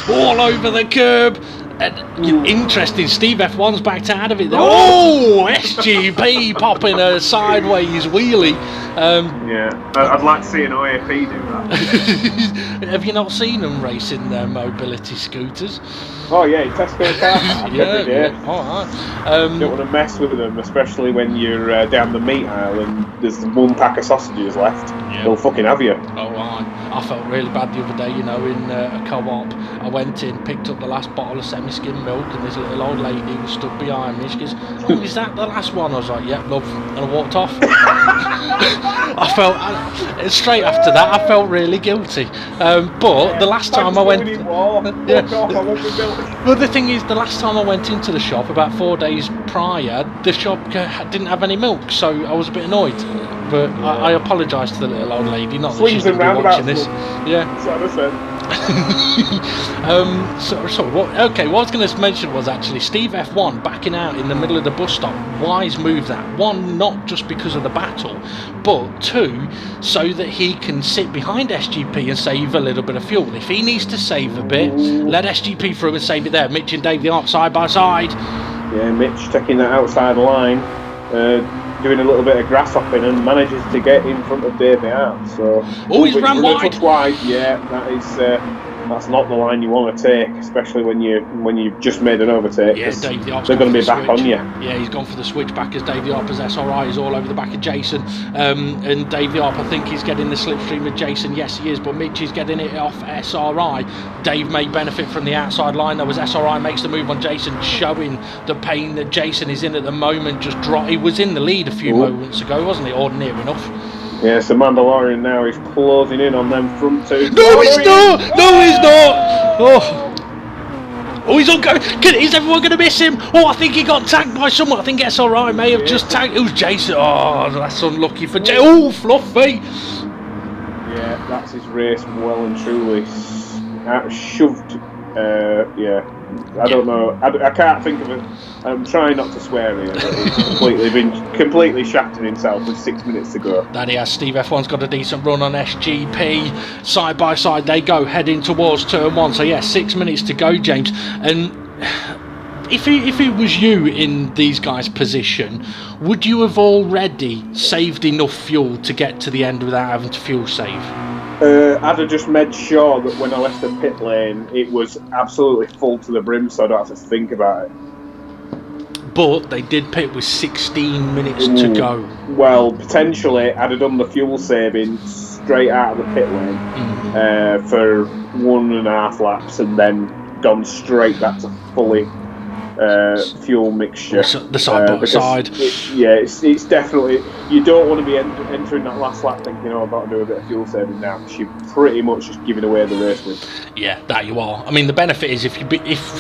all over the curb. And interesting, Steve F1's backed out of it there. SGP popping a sideways wheelie. I'd like to see an OAP do that. Have you not seen them racing their mobility scooters? Oh yeah, you test their car every day. All right. You don't want to mess with them, especially when you're down the meat aisle and there's one pack of sausages left. They'll fucking have you. Oh, I felt really bad the other day, you know, in a co-op. I went in, picked up the last bottle of semi-skim milk, and this little old lady was stood behind me. She goes, "Oh, is that the last one?" I was like, "Yep, love," and I walked off. I felt straight after that, I felt really guilty. But the last time I went, well, the thing is, the last time I went into the shop, about 4 days prior, the shop didn't have any milk, so I was a bit annoyed. But I apologise to the little old lady, not that she's going to be watching this. Yeah. That's what I said. What I was going to mention was actually Steve F1 backing out in the middle of the bus stop. Wise move that. One, not just because of the battle, but two, so that he can sit behind SGP and save a little bit of fuel. If he needs to save a bit, let SGP through and save it there. Mitch and Dave the Arc side by side. Yeah, Mitch taking that outside line, doing a little bit of grass hopping and manages to get in front of Dave the Arc. So, he's ran wide. Yeah, that is. That's not the line you want to take, especially when you've just made an overtake. Yeah, Dave the Arc's they're going to be back switch on you. Yeah, he's gone for the switch back as Dave the Arc as SRI is all over the back of Jason. And Dave the Arc, I think he's getting the slipstream with Jason. Yes, he is, but Mitch is getting it off SRI. Dave may benefit from the outside line though, as SRI makes the move on Jason, showing the pain that Jason is in at the moment. He was in the lead a few moments ago, wasn't he? Or near enough. Yeah, so Mandalorian now is closing in on them front two. No, he's not! No, he's not! Oh, he's on go. Is everyone going to miss him? Oh, I think he got tagged by someone. I think SRI may have just tagged. It was Jason. Oh, that's unlucky for Jason. Oh, Fluffy! Yeah, that's his race well and truly shoved. Yeah, I don't know. I can't think of it. I'm trying not to swear here, but he's completely shafted himself with 6 minutes to go. That he has. Steve F1's got a decent run on SGP. Side by side they go, heading towards turn one. So yeah, 6 minutes to go, James. And if it was you in these guys' position, would you have already saved enough fuel to get to the end without having to fuel save? I'd have just made sure that when I left the pit lane, it was absolutely full to the brim, so I don't have to think about it. But they did pit with 16 minutes to go. Well, potentially, I'd have done the fuel saving straight out of the pit lane for 1.5 laps and then gone straight back to fully fuel mixture. The side by side. It's definitely, you don't want to be entering that last lap thinking, I've got to do a bit of fuel saving now, because you're pretty much just giving away the race win. Yeah, that you are. I mean, the benefit is if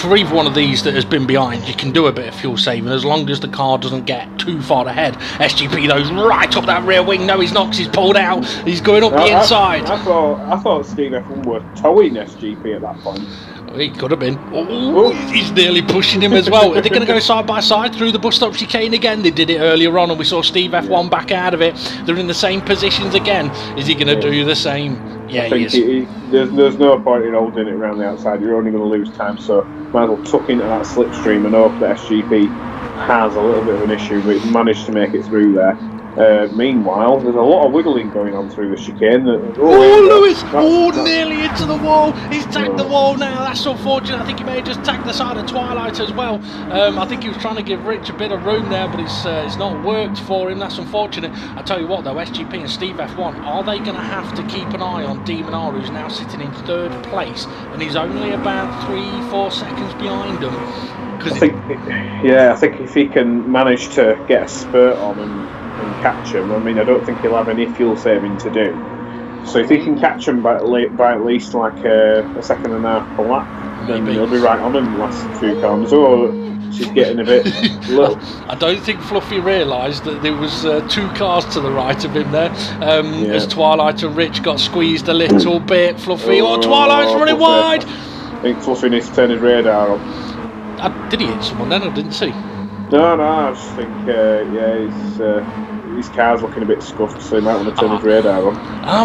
for either one of these that has been behind, you can do a bit of fuel saving as long as the car doesn't get too far ahead. SGP though, right up that rear wing. No, he's not, 'cause he's pulled out. He's going up the inside. I thought Steve F1 were towing SGP at that point. He could have been. Oh, he's nearly pushing him as well. Are they going to go side by side through the bus stop chicane again? They did it earlier on and we saw Steve F1 back out of it. They're in the same positions again. Is he going to do the same? Yeah, I think he is. There's no point in holding it around the outside. You're only going to lose time, so might as well tuck into that slipstream and hope that SGP has a little bit of an issue, but he's managed to make it through there. Meanwhile, there's a lot of wiggling going on through the chicane. Lewis! Nearly into the wall. He's tagged the wall now. That's unfortunate. I think he may have just tagged the side of Twilight as well. I think he was trying to give Rich a bit of room there, but it's not worked for him. That's unfortunate. I tell you what, though, SGP and Steve F1, are they going to have to keep an eye on Demon R, who's now sitting in 3rd place, and he's only about 3-4 seconds behind them? I think if he can manage to get a spurt on and catch him, I mean, I don't think he'll have any fuel saving to do. So if he can catch him by at least like a 1.5 seconds per lap, then he'll be right on him the last few corners. Oh, she's getting a bit low. I don't think Fluffy realised that there was 2 cars to the right of him there. As Twilight and Rich got squeezed a little bit. Fluffy, Twilight's running wide! I think Fluffy needs to turn his radar on. Did he hit someone then, or didn't he? No, I just think, his car's looking a bit scuffed, so he might want to turn his radar on.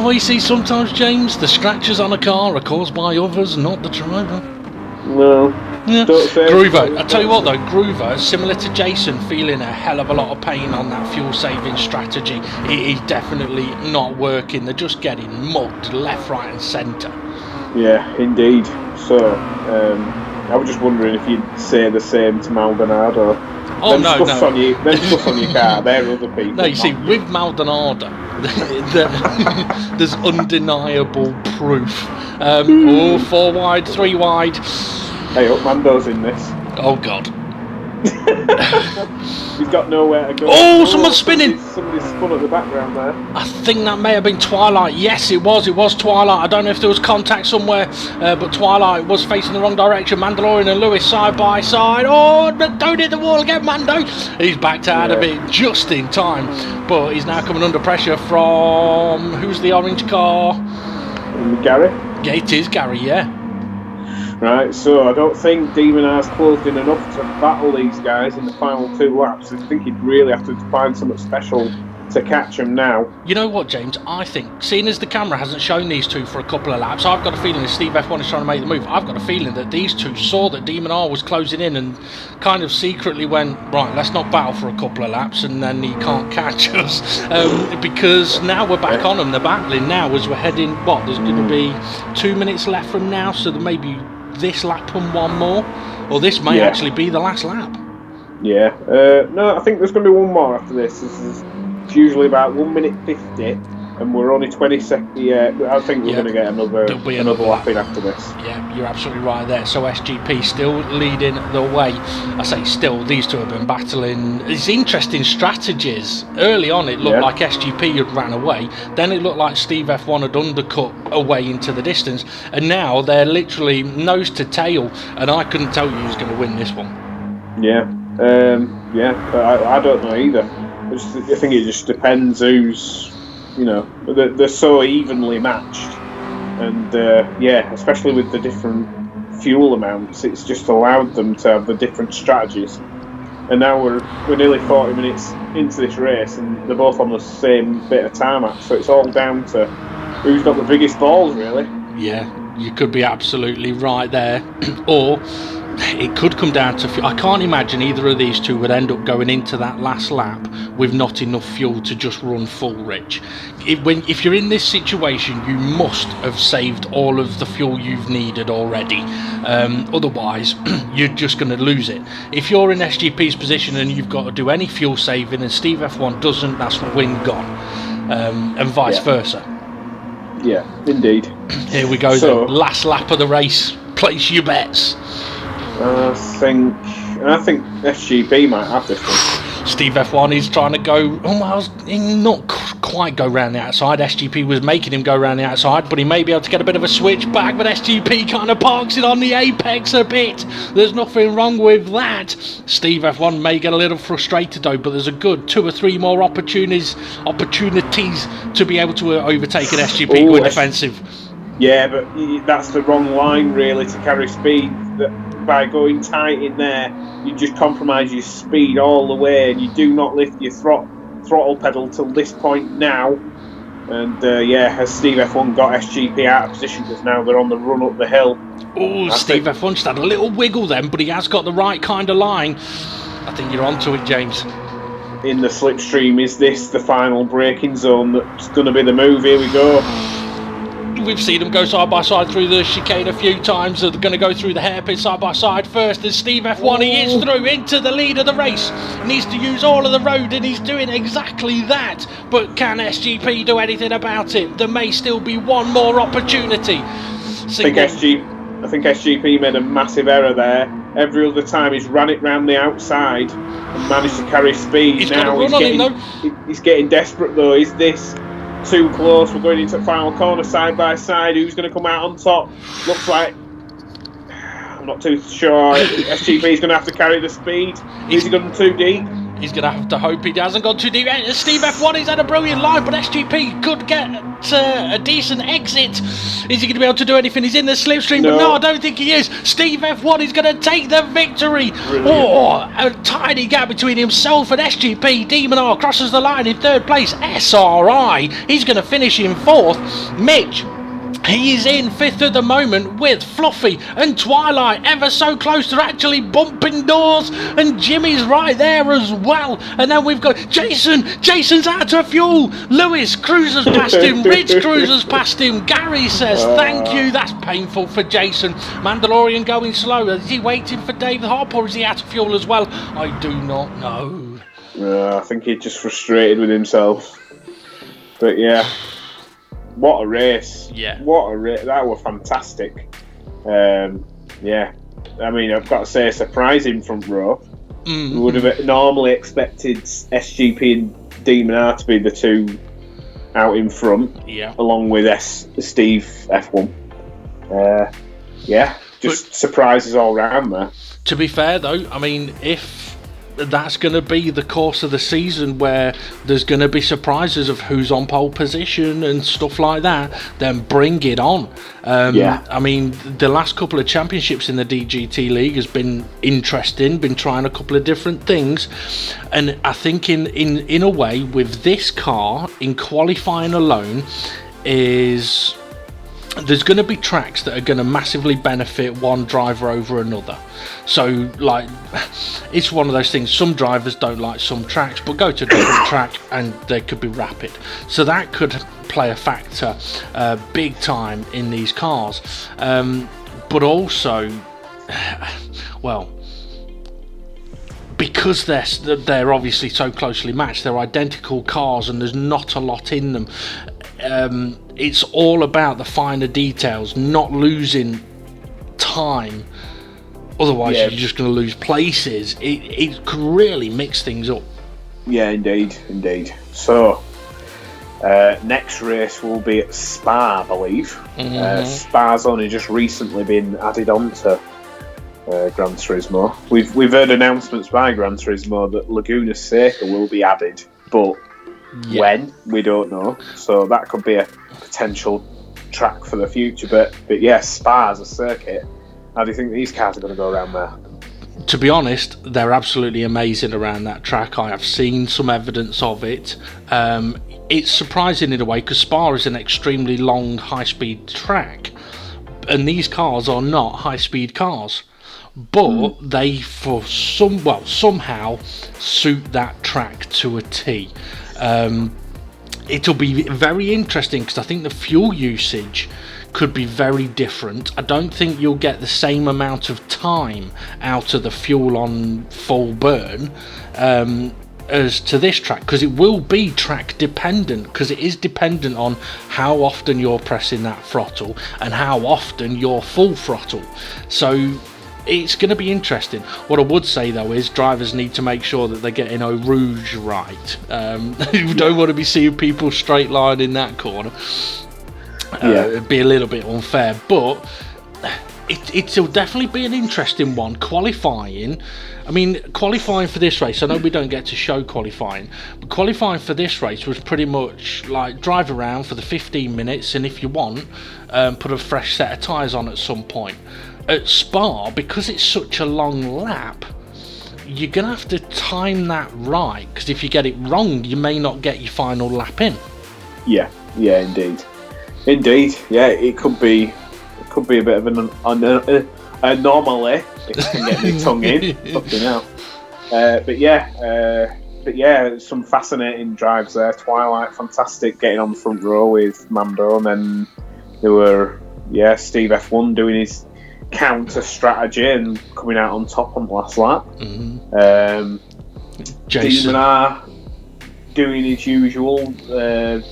Well, you see, sometimes, James, the scratches on a car are caused by others, not the driver. Well, yeah. Don't say Groover, I tell you what though, Groover, similar to Jason, feeling a hell of a lot of pain on that fuel saving strategy. He's definitely not working. They're just getting mugged left, right and centre. Yeah, indeed. So, I was just wondering if you'd say the same to Maldonado. Oh, no. Them stuffs on your car, they're other people. No, you see, with Maldonado, There's undeniable proof. 4 wide, 3 wide. Hey, up, Mando's in this. Oh God. He's got nowhere to go. Oh, someone's spinning. Somebody's spun at the background there. I think that may have been Twilight. Yes, it was Twilight. I don't know if there was contact somewhere, but Twilight was facing the wrong direction. Mandalorian and Lewis side by side. Oh, don't hit the wall again, Mando. He's backed out of it just in time, but he's now coming under pressure from, who's the orange car? Gary? Yeah, it is Gary, yeah. Right, so I don't think Demon R's closed in enough to battle these guys in the final 2 laps. I think he'd really have to find something special to catch them now. You know what, James? I think, seeing as the camera hasn't shown these two for a couple of laps, I've got a feeling that Steve F1 is trying to make the move. I've got a feeling that these two saw that Demon R was closing in and kind of secretly went, right, let's not battle for a couple of laps, and then he can't catch us. Because now we're back on them. They're battling now as we're heading, there's going to be 2 minutes left from now, so there may be this lap and one more, or this may actually be the last lap. Yeah, no, I think there's going to be one more after this. It's usually about 1 minute 50, and we're only 20 seconds. Yeah, I think we're going to get another lap in after this. Yeah, you're absolutely right there. So SGP still leading the way. I say still, these two have been battling. It's interesting strategies. Early on, it looked like SGP had ran away. Then it looked like Steve F1 had undercut away into the distance, and now they're literally nose to tail. And I couldn't tell you who's going to win this one. Yeah, I don't know either. I think it just depends who's, they're so evenly matched, and especially with the different fuel amounts, it's just allowed them to have the different strategies. And now we're nearly 40 minutes into this race, and they're both on the same bit of tarmac, so it's all down to who's got the biggest balls, really. Yeah, you could be absolutely right there, or it could come down to fuel. I can't imagine either of these two would end up going into that last lap with not enough fuel to just run full, Rich. If you're in this situation, you must have saved all of the fuel you've needed already. Otherwise, you're just going to lose it. If you're in SGP's position and you've got to do any fuel saving and Steve F1 doesn't, that's win gone. And vice versa. Yeah, indeed. Here we go, then. Last lap of the race. Place your bets. I think SGP might have this one. Steve F1 is trying to go not quite go round the outside. SGP was making him go round the outside, but he may be able to get a bit of a switch back, but SGP kind of parks it on the apex a bit. There's nothing wrong with that. Steve F1 may get a little frustrated though, but there's a good 2 or 3 more opportunities to be able to overtake an SGP going defensive. Yeah, but that's the wrong line really to carry speed. By going tight in there, you just compromise your speed all the way, and you do not lift your throttle pedal till this point now. And has Steve F1 got SGP out of position, because now they're on the run up the hill. Oh, Steve F1 just had a little wiggle then, but he has got the right kind of line. I think you're onto it, James. In the slipstream, is this the final braking zone that's going to be the move? Here we go. We've seen them go side by side through the chicane a few times. They're going to go through the hairpin side by side first. There's Steve F1. He is through into the lead of the race. Needs to use all of the road, and he's doing exactly that. But can SGP do anything about it? There may still be one more opportunity. I think SGP made a massive error there. Every other time he's ran it round the outside and managed to carry speed. He's getting desperate though. Is this too close? We're going into the final corner side by side. Who's going to come out on top? Looks like, I'm not too sure. SGP is going to have to carry the speed. Is he gone too deep? He's going to have to hope he hasn't gone too deep. Steve F1, he's had a brilliant line, but SGP could get a decent exit. Is he going to be able to do anything? He's in the slipstream, but no, I don't think he is. Steve F1 is going to take the victory. A tiny gap between himself and SGP. Demon R crosses the line in 3rd place. SRI, he's going to finish in 4th. Mitch, he's in 5th at the moment with Fluffy and Twilight ever so close. They're actually bumping doors, and Jimmy's right there as well. And then we've got Jason's out of fuel. Lewis cruises past him. Rich cruises past him. Gary says thank you. That's painful for Jason. Mandalorian going slow. Is he waiting for David Hop, or is he out of fuel as well? I do not know. I think he's just frustrated with himself. But yeah, what a race! Yeah, what a race! That was fantastic. Yeah, I mean, I've got to say, surprising front row. We would have normally expected SGP and Demon R to be the two out in front, along with Steve F1. Yeah, just surprises all round there. To be fair, though, I mean, if that's going to be the course of the season where there's going to be surprises of who's on pole position and stuff like that, then bring it on. I mean, the last couple of championships in the DGT League has been interesting, been trying a couple of different things, and I think in a way with this car, in qualifying alone, is there's going to be tracks that are going to massively benefit one driver over another. So, like, it's one of those things. Some drivers don't like some tracks, but go to a different track and they could be rapid. So that could play a factor big time in these cars. But also, well, because they're obviously so closely matched, they're identical cars and there's not a lot in them. It's all about the finer details, not losing time. Otherwise, you're just going to lose places. It could really mix things up. Yeah, indeed. So, next race will be at Spa, I believe. Spa's only just recently been added on to Gran Turismo. We've heard announcements by Gran Turismo that Laguna Seca will be added, but when, we don't know. So that could be a potential track for the future. But yeah, Spa as a circuit. How do you think these cars are going to go around there? To be honest, they're absolutely amazing around that track. I have seen some evidence of it. It's surprising in a way because Spa is an extremely long high-speed track, and these cars are not high-speed cars. But they, somehow suit that track to a T. It'll be very interesting because I think the fuel usage could be very different. I don't think you'll get the same amount of time out of the fuel on full burn as to this track, because it will be track dependent, because it is dependent on how often you're pressing that throttle and how often you're full throttle. So it's going to be interesting. What I would say though is drivers need to make sure that they're getting Eau Rouge right. You don't want to be seeing people straight line in that corner. It'd be a little bit unfair, but it'll definitely be an interesting one. Qualifying for this race, I know we don't get to show qualifying, but qualifying for this race was pretty much like drive around for the 15 minutes, and if you want, put a fresh set of tyres on at some point. At Spa, because it's such a long lap, you're going to have to time that right, because if you get it wrong, you may not get your final lap in. Yeah, indeed. Yeah, it could be a bit of an anomaly, if I can get my tongue in. Fucking hell. But yeah, some fascinating drives there. Twilight, fantastic, getting on the front row with Mando, and then there were Steve F1 doing his counter strategy and coming out on top on the last lap. Jason Demon R doing his usual,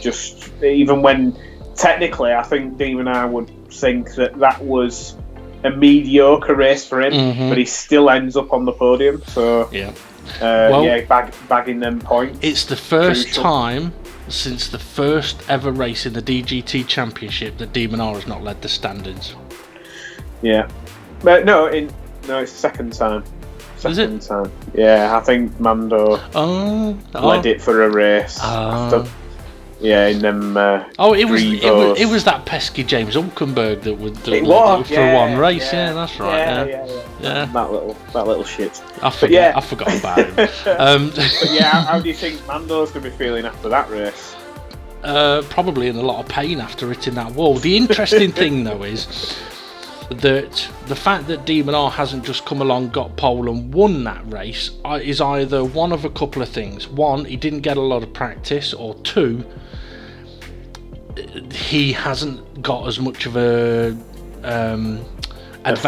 just even when technically I think Demon R would think that was a mediocre race for him, but he still ends up on the podium. So bagging them points. It's the first time since the first ever race in the DGT Championship that Demon R has not led the standings. Yeah, but no, it's the second time. Second time. Yeah, I think Mando led it for a race after. Yeah, in them. It was that pesky James Hulkenberg that would do it for one race. Yeah, that's right. Yeah. That little shit. I forgot about him. But yeah, how do you think Mando's going to be feeling after that race? Probably in a lot of pain after hitting that wall. The interesting thing though is that the fact that Demon R hasn't just come along, got pole and won that race is either one of a couple of things. One, he didn't get a lot of practice, or two, he hasn't got as much of a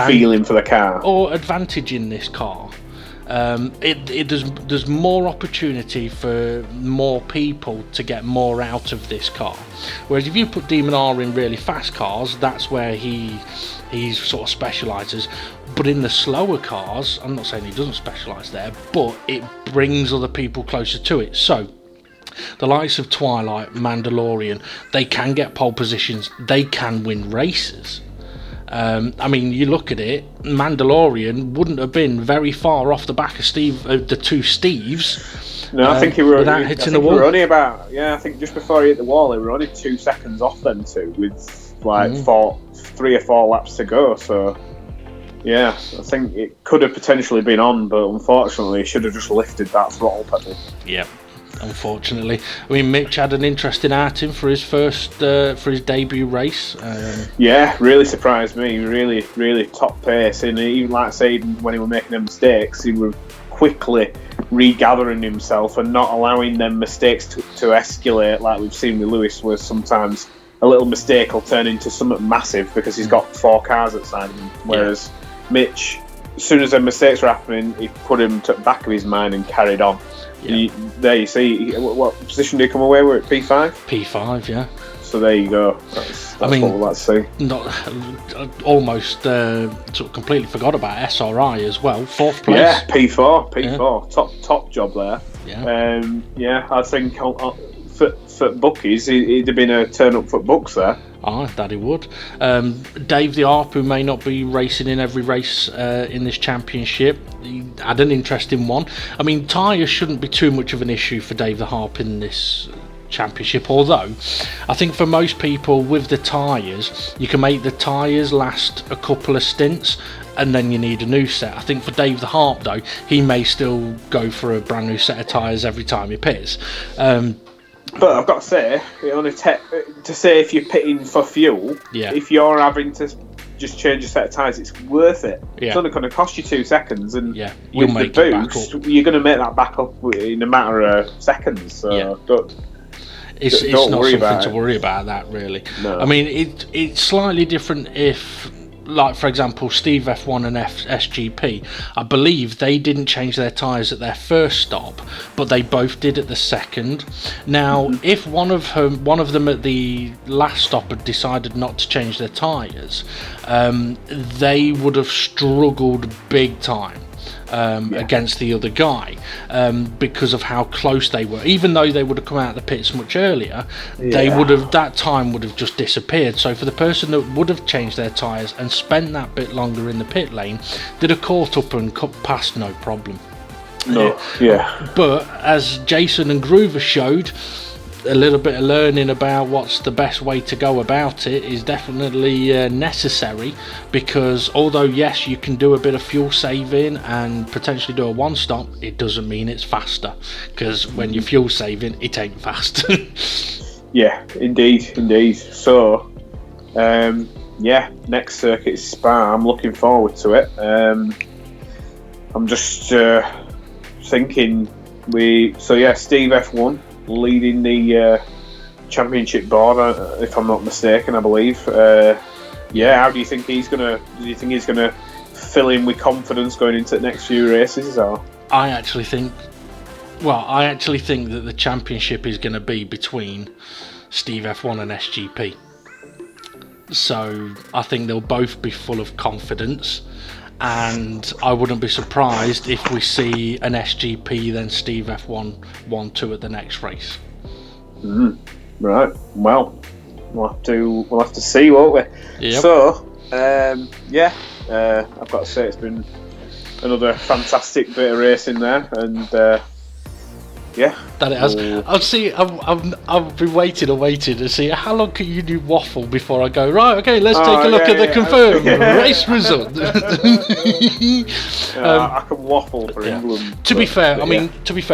feeling for the car or advantage in this car. There's more opportunity for more people to get more out of this car. Whereas if you put Demon R in really fast cars, that's where he sort of specialises. But in the slower cars, I'm not saying he doesn't specialise there, but it brings other people closer to it. So the likes of Twilight, Mandalorian, they can get pole positions, they can win races. I mean, you look at it, Mandalorian wouldn't have been very far off the back of the two Steves. No, I think he were without hitting the wall. Were only about, I think just before he hit the wall, they were only 2 seconds off them two, with like 3 or 4 laps to go. So, yeah, I think it could have potentially been on, but unfortunately, he should have just lifted that throttle pedal. Yeah. Unfortunately, I mean, Mitch had an interesting outing for his debut race. Yeah, really surprised me. Really, really top pace, and even like I say, when he was making them mistakes, he was quickly regathering himself and not allowing them mistakes to escalate, like we've seen with Lewis, where sometimes a little mistake will turn into something massive because he's got 4 cars outside of him. Whereas Mitch, as soon as the mistakes were happening, he put him to the back of his mind and carried on. Yeah. There you see, what position did he come away with? P5? P5, yeah. So there you go. That's what we'd like to see. Almost sort of completely forgot about SRI as well. 4th place. Yeah, P4. Top job there. Yeah. I think for bookies, he'd have been a turn up for books there. That he would. Dave the Harp, who may not be racing in every race in this championship, he had an interesting one. I mean, tyres shouldn't be too much of an issue for Dave the Harp in this championship, although I think for most people with the tyres, you can make the tyres last a couple of stints and then you need a new set. I think for Dave the Harp, though, he may still go for a brand new set of tyres every time he pits. But I've got to say, it only to say if you're pitting for fuel, if you're having to just change a set of tyres, it's worth it. Yeah. It's only going to cost you 2 seconds, and with the boost, you're going to make that back up in a matter of seconds. So it's not something to worry about that, really. No. I mean, it's slightly different if, like, for example, Steve F1 and SGP, I believe they didn't change their tyres at their first stop, but they both did at the second. Now, if one of them at the last stop had decided not to change their tyres, they would have struggled big time. Against the other guy, because of how close they were. Even though they would have come out of the pits much earlier, that time would have just disappeared. So for the person that would have changed their tyres and spent that bit longer in the pit lane, they'd have caught up and cut past no problem. But as Jason and Groover showed, a little bit of learning about what's the best way to go about it is definitely necessary, because although yes, you can do a bit of fuel saving and potentially do a one stop, it doesn't mean it's faster, because when you're fuel saving, it ain't fast. Yeah, indeed. So next circuit is Spa. I'm looking forward to it. I'm just thinking Steve F1 leading the championship board, if I'm not mistaken, I believe. How do you think he's gonna? Do you think he's gonna fill in with confidence going into the next few races? Or I actually think that the championship is going to be between Steve F1 and SGP. So I think they'll both be full of confidence. And I wouldn't be surprised if we see an SGP then Steve F1 1-2 at the next race. Right. Well, we'll have to see, won't we? Yep. So, I've got to say it's been another fantastic bit of racing there, and that it has. I've been waiting to see how long can you do waffle before I go, right, okay, let's take a look at the confirmed race result. I can waffle for England. To be fair,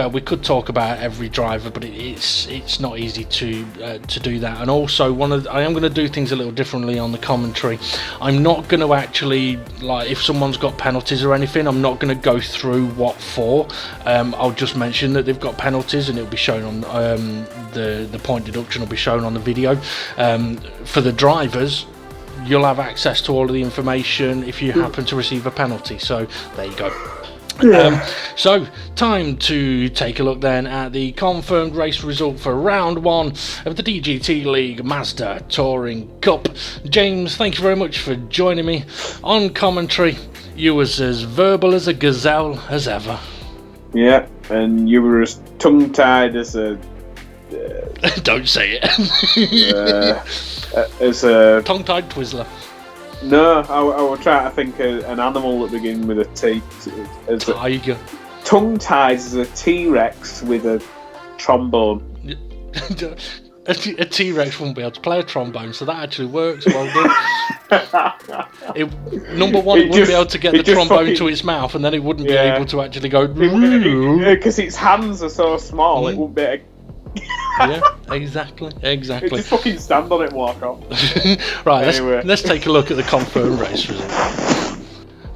we could talk about every driver, but it's not easy to do that. And also, I am going to do things a little differently on the commentary. I'm not going to actually, like, if someone's got penalties or anything, I'm not going to go through what for. I'll just mention that they've got penalties, and it'll be shown on the point deduction will be shown on the video. For the drivers, you'll have access to all of the information if you happen to receive a penalty. So there you go. So, time to take a look then at the confirmed race result for round 1 of the DGT League Mazda Touring Cup. James, thank you very much for joining me on commentary. You was as verbal as a gazelle as ever. Yeah, and you were as tongue-tied as a... Don't say it. as a... Tongue-tied Twizzler. No, I will try to think of an animal that begins with a T. Tiger. Tongue-tied as a T-Rex with a trombone. A T-Rex wouldn't be able to play a trombone, so that actually works. Well done. Number one, it wouldn't be able to get the trombone to its mouth, and then it wouldn't be able to actually go... Because its hands are so small, it wouldn't be able to... Yeah, exactly. It just fucking stand on it and walk off. Right, anyway. let's take a look at the confirmed race result.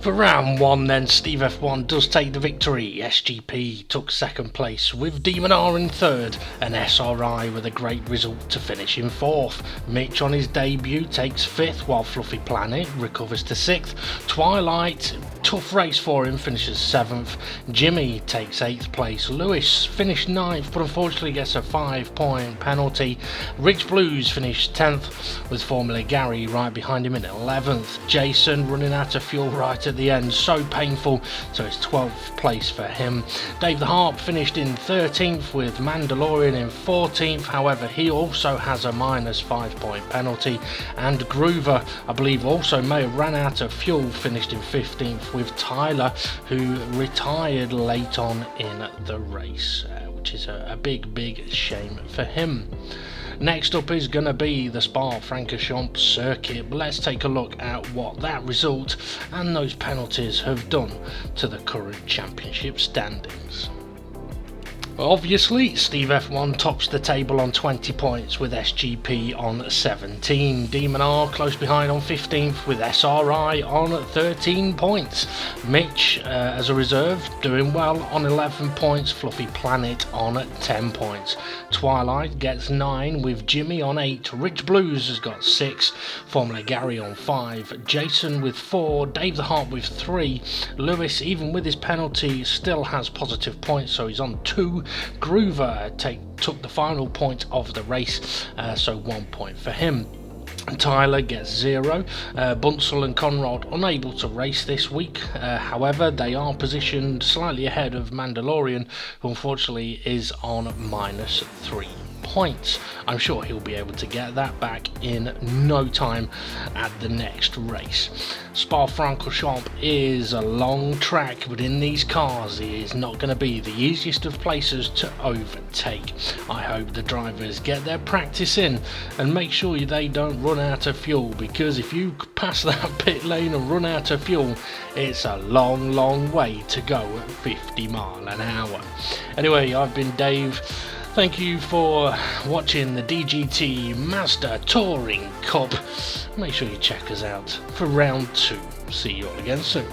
For round 1 then, Steve F1 does take the victory. SGP took second place with Demon R in third, and SRI with a great result to finish in fourth. Mitch on his debut takes fifth, while Fluffy Planet recovers to sixth. Twilight, tough race for him, finishes seventh. Jimmy takes eighth place. Lewis finished ninth, but unfortunately gets a 5-point penalty. Rich Blues finished 10th, with Formula Gary right behind him in 11th. Jason running out of fuel right at the end, so painful, so it's 12th place for him. Dave the Harp finished in 13th, with Mandalorian in 14th, however he also has a minus 5-point penalty. And Groover, I believe, also may have ran out of fuel, finished in 15th, with Tyler, who retired late on in the race, which is a big shame for him. Next up is going to be the Spa-Francorchamps Circuit. Let's take a look at what that result and those penalties have done to the current championship standings. Obviously, Steve F1 tops the table on 20 points with SGP on 17. Demon R close behind on 15th with SRI on 13 points. Mitch, as a reserve, doing well on 11 points. Fluffy Planet on 10 points. Twilight gets 9 with Jimmy on 8. Rich Blues has got 6. Formula Gary on 5. Jason with 4. Dave the Heart with 3. Lewis, even with his penalty, still has positive points, so he's on 2. Groover took the final point of the race, so 1 point for him. Tyler gets 0. Bunsel and Conrad unable to race this week, however they are positioned slightly ahead of Mandalorian, who unfortunately is on minus 3 points. I'm sure he'll be able to get that back in no time at the next race. Spa-Francorchamps is a long track, but in these cars it is not going to be the easiest of places to overtake. I hope the drivers get their practice in and make sure they don't run out of fuel, because if you pass that pit lane and run out of fuel, it's a long way to go at 50 miles an hour. Anyway, I've been Dave. Thank you for watching the DGT Mazda Touring Cup. Make sure you check us out for round 2. See you all again soon.